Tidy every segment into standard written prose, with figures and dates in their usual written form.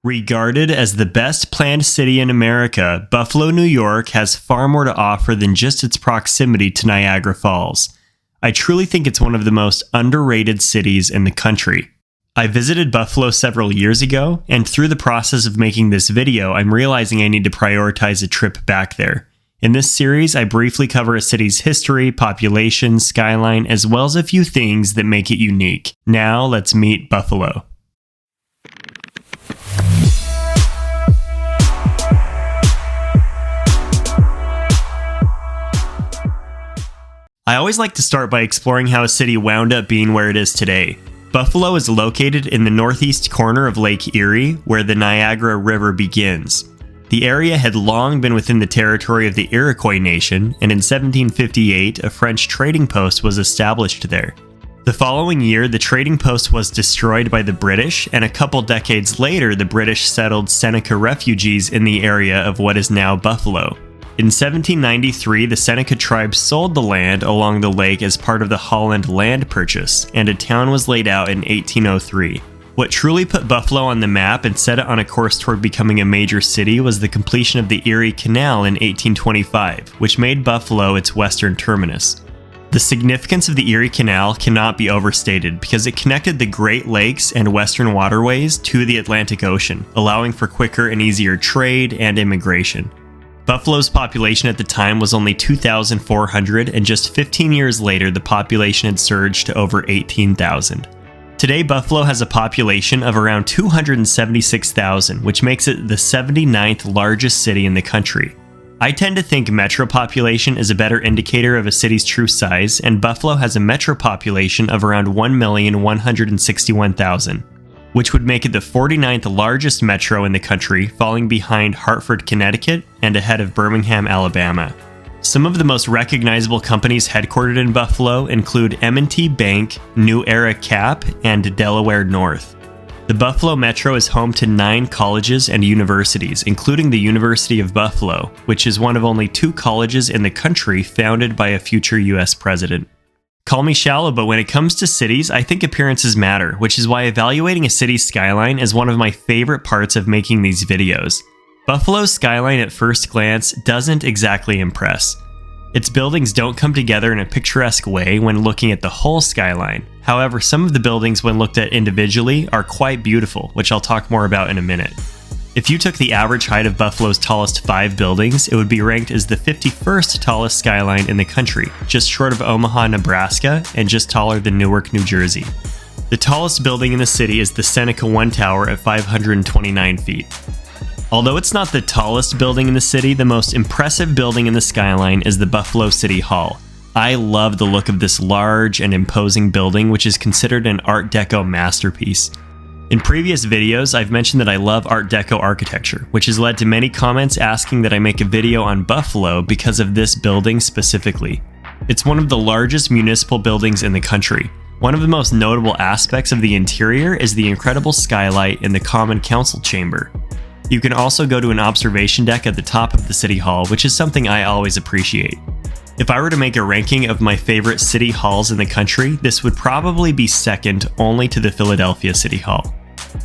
Regarded as the best planned city in America, Buffalo, New York has far more to offer than just its proximity to Niagara Falls. I truly think it's one of the most underrated cities in the country. I visited Buffalo several years ago, and through the process of making this video, I'm realizing I need to prioritize a trip back there. In this series, I briefly cover a city's history, population, skyline, as well as a few things that make it unique. Now, let's meet Buffalo. I always like to start by exploring how a city wound up being where it is today. Buffalo is located in the northeast corner of Lake Erie, where the Niagara River begins. The area had long been within the territory of the Iroquois Nation, and in 1758, a French trading post was established there. The following year, the trading post was destroyed by the British, and a couple decades later, the British settled Seneca refugees in the area of what is now Buffalo. In 1793, the Seneca tribe sold the land along the lake as part of the Holland Land Purchase, and a town was laid out in 1803. What truly put Buffalo on the map and set it on a course toward becoming a major city was the completion of the Erie Canal in 1825, which made Buffalo its western terminus. The significance of the Erie Canal cannot be overstated because it connected the Great Lakes and Western waterways to the Atlantic Ocean, allowing for quicker and easier trade and immigration. Buffalo's population at the time was only 2,400, and just 15 years later, the population had surged to over 18,000. Today, Buffalo has a population of around 276,000, which makes it the 79th largest city in the country. I tend to think metro population is a better indicator of a city's true size, and Buffalo has a metro population of around 1,161,000. which would make it the 49th largest metro in the country, falling behind Hartford, Connecticut, and ahead of Birmingham, Alabama. Some of the most recognizable companies headquartered in Buffalo include M&T Bank, New Era Cap, and Delaware North. The Buffalo Metro is home to 9 colleges and universities, including the University of Buffalo, which is one of only 2 colleges in the country founded by a future US president. Call me shallow, but when it comes to cities, I think appearances matter, which is why evaluating a city's skyline is one of my favorite parts of making these videos. Buffalo's skyline at first glance doesn't exactly impress. Its buildings don't come together in a picturesque way when looking at the whole skyline. However, some of the buildings when looked at individually are quite beautiful, which I'll talk more about in a minute. If you took the average height of Buffalo's tallest 5 buildings, it would be ranked as the 51st tallest skyline in the country, just short of Omaha, Nebraska, and just taller than Newark, New Jersey. The tallest building in the city is the Seneca 1 Tower at 529 feet. Although it's not the tallest building in the city, the most impressive building in the skyline is the Buffalo City Hall. I love the look of this large and imposing building, which is considered an Art Deco masterpiece. In previous videos, I've mentioned that I love Art Deco architecture, which has led to many comments asking that I make a video on Buffalo because of this building specifically. It's one of the largest municipal buildings in the country. One of the most notable aspects of the interior is the incredible skylight in the Common Council chamber. You can also go to an observation deck at the top of the City Hall, which is something I always appreciate. If I were to make a ranking of my favorite city halls in the country, this would probably be second only to the Philadelphia City Hall.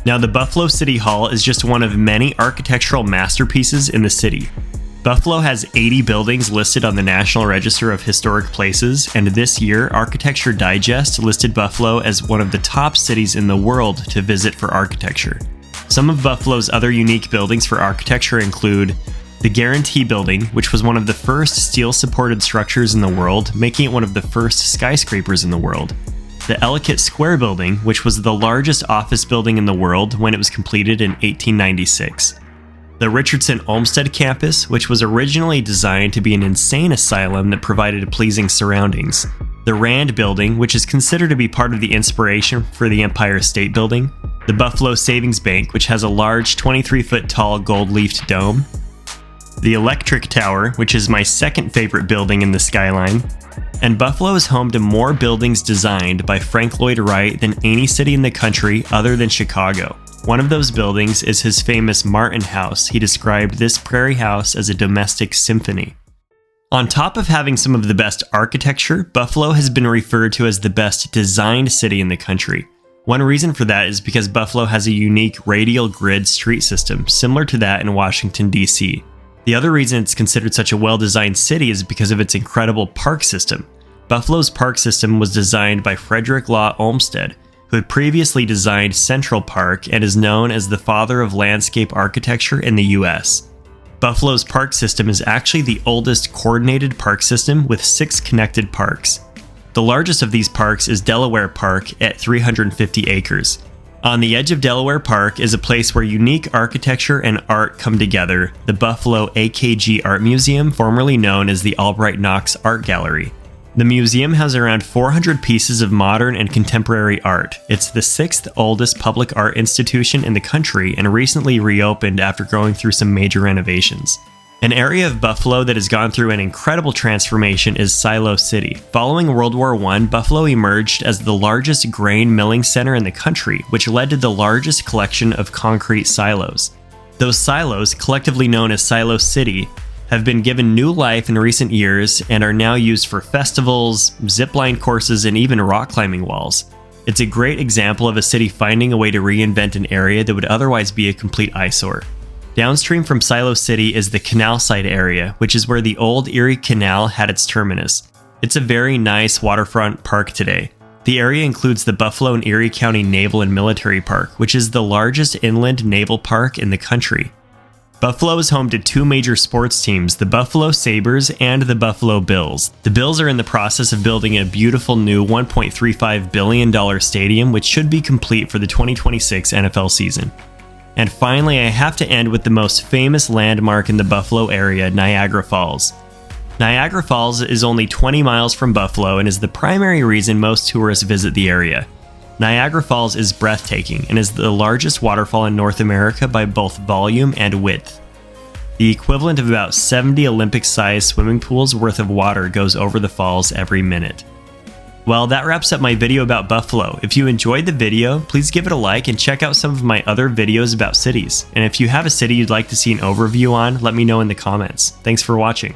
Now, the Buffalo City Hall is just one of many architectural masterpieces in the city. Buffalo has 80 buildings listed on the National Register of Historic Places, and this year, Architecture Digest listed Buffalo as one of the top cities in the world to visit for architecture. Some of Buffalo's other unique buildings for architecture include the Guarantee Building, which was one of the first steel-supported structures in the world, making it one of the first skyscrapers in the world. The Ellicott Square Building, which was the largest office building in the world when it was completed in 1896. The Richardson Olmsted Campus, which was originally designed to be an insane asylum that provided pleasing surroundings. The Rand Building, which is considered to be part of the inspiration for the Empire State Building. The Buffalo Savings Bank, which has a large 23-foot tall gold-leafed dome. The Electric Tower, which is my second favorite building in the skyline. And Buffalo is home to more buildings designed by Frank Lloyd Wright than any city in the country other than Chicago. One of those buildings is his famous Martin House. He described this prairie house as a domestic symphony. On top of having some of the best architecture, Buffalo has been referred to as the best designed city in the country. One reason for that is because Buffalo has a unique radial grid street system similar to that in Washington, D.C. The other reason it's considered such a well-designed city is because of its incredible park system. Buffalo's park system was designed by Frederick Law Olmsted, who had previously designed Central Park and is known as the father of landscape architecture in the US. Buffalo's park system is actually the oldest coordinated park system with 6 connected parks. The largest of these parks is Delaware Park at 350 acres. On the edge of Delaware Park is a place where unique architecture and art come together, the Buffalo AKG Art Museum, formerly known as the Albright Knox Art Gallery. The museum has around 400 pieces of modern and contemporary art. It's the 6th oldest public art institution in the country and recently reopened after going through some major renovations. An area of Buffalo that has gone through an incredible transformation is Silo City. Following World War I, Buffalo emerged as the largest grain milling center in the country, which led to the largest collection of concrete silos. Those silos, collectively known as Silo City, have been given new life in recent years and are now used for festivals, zipline courses, and even rock climbing walls. It's a great example of a city finding a way to reinvent an area that would otherwise be a complete eyesore. Downstream from Silo City is the Canal Side area, which is where the old Erie Canal had its terminus. It's a very nice waterfront park today. The area includes the Buffalo and Erie County Naval and Military Park, which is the largest inland naval park in the country. Buffalo is home to 2 major sports teams, the Buffalo Sabres and the Buffalo Bills. The Bills are in the process of building a beautiful new $1.35 billion stadium, which should be complete for the 2026 NFL season. And finally, I have to end with the most famous landmark in the Buffalo area, Niagara Falls. Niagara Falls is only 20 miles from Buffalo and is the primary reason most tourists visit the area. Niagara Falls is breathtaking and is the largest waterfall in North America by both volume and width. The equivalent of about 70 Olympic-sized swimming pools worth of water goes over the falls every minute. Well, that wraps up my video about Buffalo. If you enjoyed the video, please give it a like and check out some of my other videos about cities. And if you have a city you'd like to see an overview on, let me know in the comments. Thanks for watching.